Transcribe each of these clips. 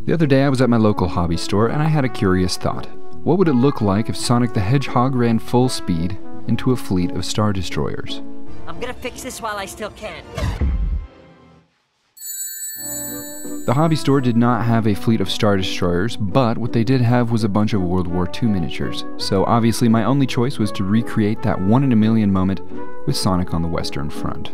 The other day I was at my local hobby store and I had a curious thought. What would it look like if Sonic the Hedgehog ran full speed into a fleet of Star Destroyers? I'm gonna fix this while I still can. The hobby store did not have a fleet of Star Destroyers, but what they did have was a bunch of World War II miniatures. So obviously my only choice was to recreate that 1 in a million moment with Sonic on the Western Front.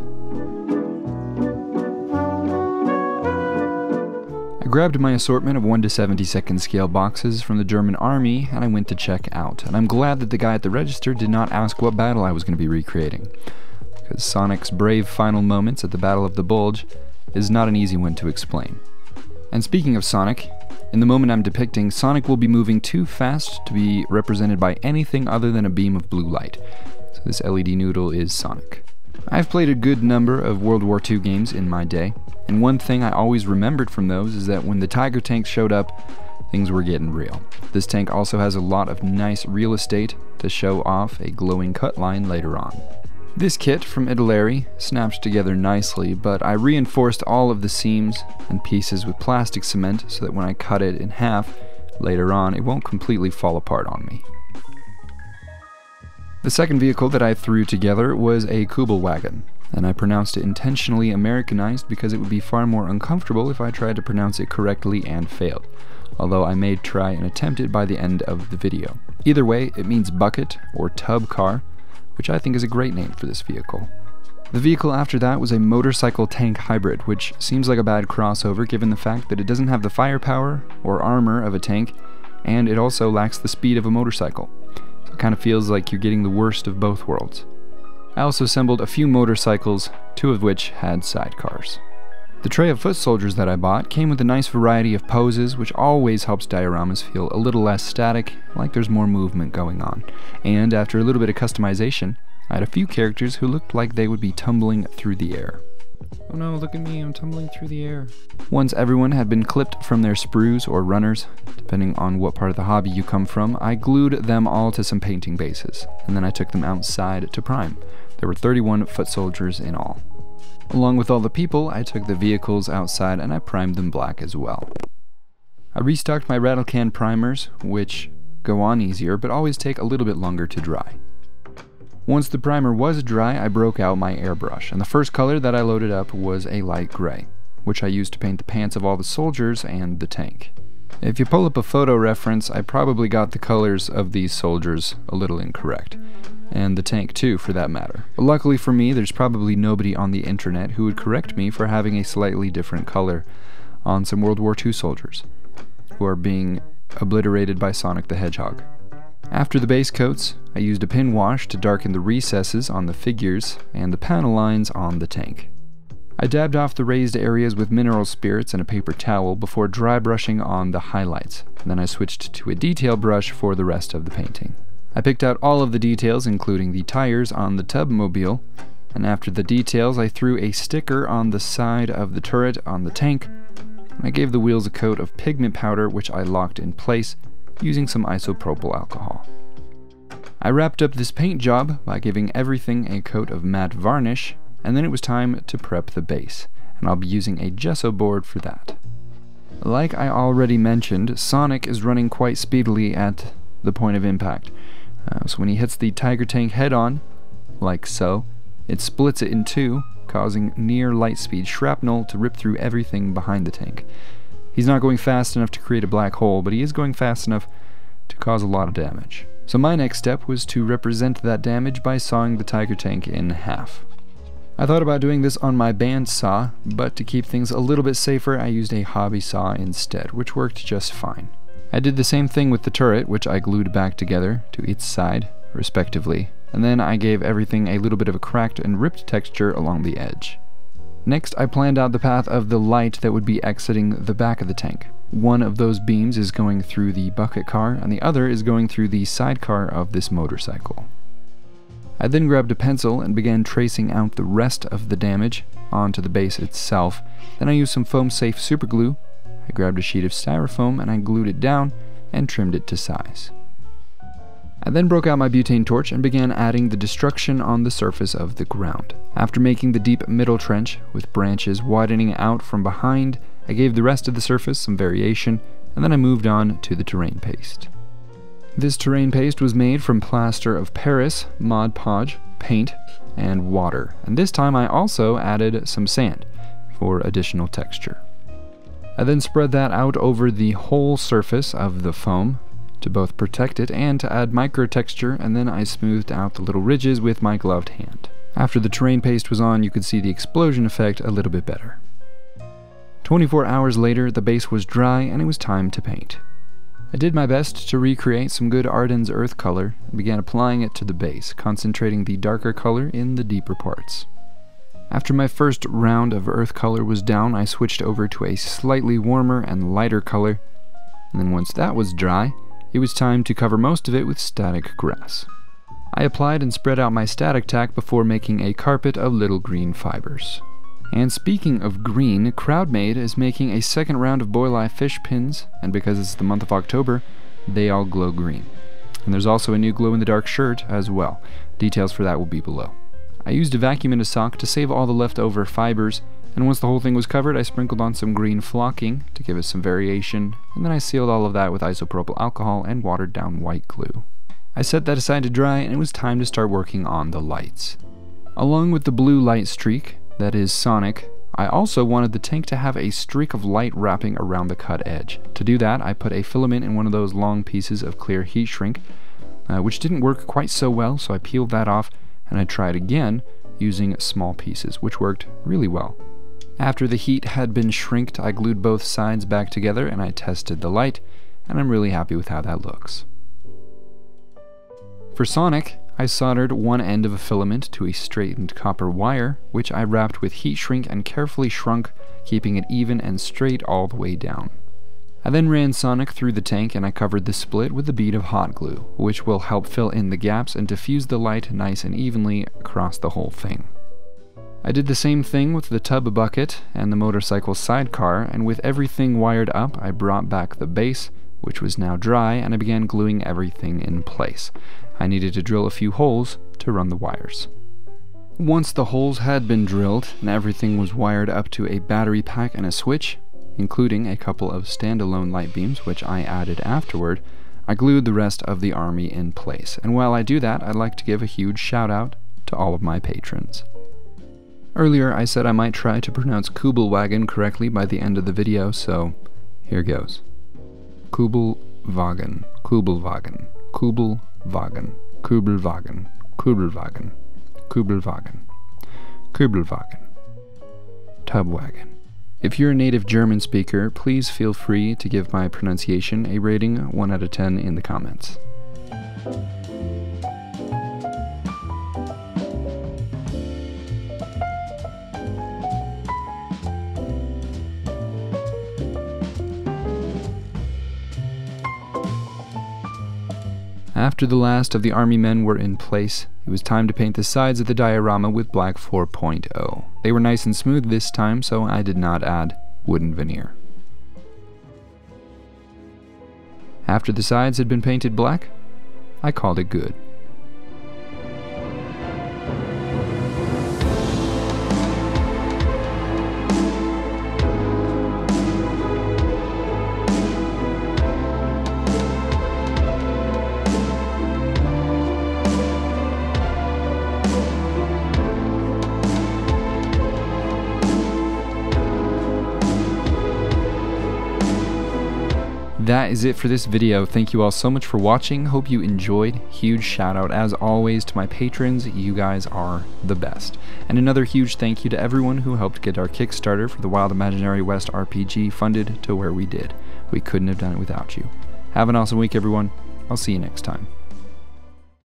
I grabbed my assortment of 1 to 72nd scale boxes from the German army and I went to check out. And I'm glad that the guy at the register did not ask what battle I was going to be recreating, because Sonic's brave final moments at the Battle of the Bulge is not an easy one to explain. And speaking of Sonic, in the moment I'm depicting, Sonic will be moving too fast to be represented by anything other than a beam of blue light. So this LED noodle is Sonic. I've played a good number of World War II games in my day, and one thing I always remembered from those is that when the Tiger tank showed up, things were getting real. This tank also has a lot of nice real estate to show off a glowing cut line later on. This kit from Italeri snaps together nicely, but I reinforced all of the seams and pieces with plastic cement so that when I cut it in half later on, it won't completely fall apart on me. The second vehicle that I threw together was a Kubel Wagon, and I pronounced it intentionally Americanized because it would be far more uncomfortable if I tried to pronounce it correctly and failed, although I may try and attempt it by the end of the video. Either way, it means bucket or tub car, which I think is a great name for this vehicle. The vehicle after that was a motorcycle tank hybrid, which seems like a bad crossover given the fact that it doesn't have the firepower or armor of a tank, and it also lacks the speed of a motorcycle. So it kind of feels like you're getting the worst of both worlds. I also assembled a few motorcycles, 2 of which had sidecars. The tray of Footsoldiers that I bought came with a nice variety of poses, which always helps dioramas feel a little less static, like there's more movement going on. And after a little bit of customization, I had a few characters who looked like they would be tumbling through the air. Oh no, look at me, I'm tumbling through the air. Once everyone had been clipped from their sprues or runners, depending on what part of the hobby you come from, I glued them all to some painting bases, and then I took them outside to prime. There were 31 Footsoldiers in all. Along with all the people, I took the vehicles outside and I primed them black as well. I restocked my rattle can primers, which go on easier but always take a little bit longer to dry. Once the primer was dry, I broke out my airbrush, and the first color that I loaded up was a light gray, which I used to paint the pants of all the soldiers and the tank. If you pull up a photo reference, I probably got the colors of these soldiers a little incorrect. And the tank too, for that matter. But luckily for me, there's probably nobody on the internet who would correct me for having a slightly different color on some World War II soldiers, who are being obliterated by Sonic the Hedgehog. After the base coats, I used a pin wash to darken the recesses on the figures and the panel lines on the tank. I dabbed off the raised areas with mineral spirits and a paper towel before dry brushing on the highlights, and then I switched to a detail brush for the rest of the painting. I picked out all of the details, including the tires on the Tubmobile, and after the details I threw a sticker on the side of the turret on the tank, and I gave the wheels a coat of pigment powder which I locked in place using some isopropyl alcohol. I wrapped up this paint job by giving everything a coat of matte varnish, and then it was time to prep the base, and I'll be using a gesso board for that. Like I already mentioned, Sonic is running quite speedily at the point of impact. So when he hits the Tiger tank head-on, like so, it splits it in two, causing near light-speed shrapnel to rip through everything behind the tank. He's not going fast enough to create a black hole, but he is going fast enough to cause a lot of damage. So my next step was to represent that damage by sawing the Tiger tank in half. I thought about doing this on my bandsaw, but to keep things a little bit safer, I used a hobby saw instead, which worked just fine. I did the same thing with the turret, which I glued back together to each side, respectively, and then I gave everything a little bit of a cracked and ripped texture along the edge. Next, I planned out the path of the light that would be exiting the back of the tank. One of those beams is going through the bucket car, and the other is going through the sidecar of this motorcycle. I then grabbed a pencil and began tracing out the rest of the damage onto the base itself. Then I used some foam-safe superglue. I grabbed a sheet of styrofoam and I glued it down and trimmed it to size. I then broke out my butane torch and began adding the destruction on the surface of the ground. After making the deep middle trench, with branches widening out from behind I gave the rest of the surface some variation, and then I moved on to the terrain paste. This terrain paste was made from plaster of Paris, Mod Podge, paint, and water, and this time I also added some sand for additional texture. I then spread that out over the whole surface of the foam to both protect it and to add micro texture, and then I smoothed out the little ridges with my gloved hand. After the terrain paste was on, you could see the explosion effect a little bit better. 24 hours later, the base was dry and it was time to paint. I did my best to recreate some good Arden's earth color and began applying it to the base, concentrating the darker color in the deeper parts. After my first round of earth color was down, I switched over to a slightly warmer and lighter color, and then once that was dry, it was time to cover most of it with static grass. I applied and spread out my static tack before making a carpet of little green fibers. And speaking of green, CrowdMade is making a second round of Boil Eye fish pins, and because it's the month of October, they all glow green. And there's also a new glow-in-the-dark shirt as well. Details for that will be below. I used a vacuum in a sock to save all the leftover fibers, and once the whole thing was covered, I sprinkled on some green flocking to give it some variation, and then I sealed all of that with isopropyl alcohol and watered down white glue. I set that aside to dry, and it was time to start working on the lights. Along with the blue light streak, that is Sonic, I also wanted the tank to have a streak of light wrapping around the cut edge. To do that, I put a filament in one of those long pieces of clear heat shrink, which didn't work quite so well, so I peeled that off, and I tried again using small pieces, which worked really well. After the heat had been shrinked, I glued both sides back together and I tested the light, and I'm really happy with how that looks. For Sonic, I soldered one end of a filament to a straightened copper wire, which I wrapped with heat shrink and carefully shrunk, keeping it even and straight all the way down. I then ran Sonic through the tank and I covered the split with a bead of hot glue, which will help fill in the gaps and diffuse the light nice and evenly across the whole thing. I did the same thing with the tub bucket and the motorcycle sidecar, and with everything wired up, I brought back the base, which was now dry, and I began gluing everything in place. I needed to drill a few holes to run the wires. Once the holes had been drilled and everything was wired up to a battery pack and a switch, including a couple of standalone light beams, which I added afterward, I glued the rest of the army in place. And while I do that, I'd like to give a huge shout out to all of my patrons. Earlier I said I might try to pronounce Kubel Wagon correctly by the end of the video, so here goes. Kubel Wagon, Kubel Wagon, Kubel Wagon, Kubel Wagon, Kubel Wagon, Kubel Wagon, Kubel Wagon, Tub Wagon. If you're a native German speaker, please feel free to give my pronunciation a rating 1 out of 10 in the comments. After the last of the army men were in place, it was time to paint the sides of the diorama with black 4.0. They were nice and smooth this time, so I did not add wooden veneer. After the sides had been painted black, I called it good. That is it for this video. Thank you all so much for watching. Hope you enjoyed. Huge shout out as always to my patrons. You guys are the best. And another huge thank you to everyone who helped get our Kickstarter for the Wild Imaginary West RPG funded to where we did. We couldn't have done it without you. Have an awesome week, everyone. I'll see you next time.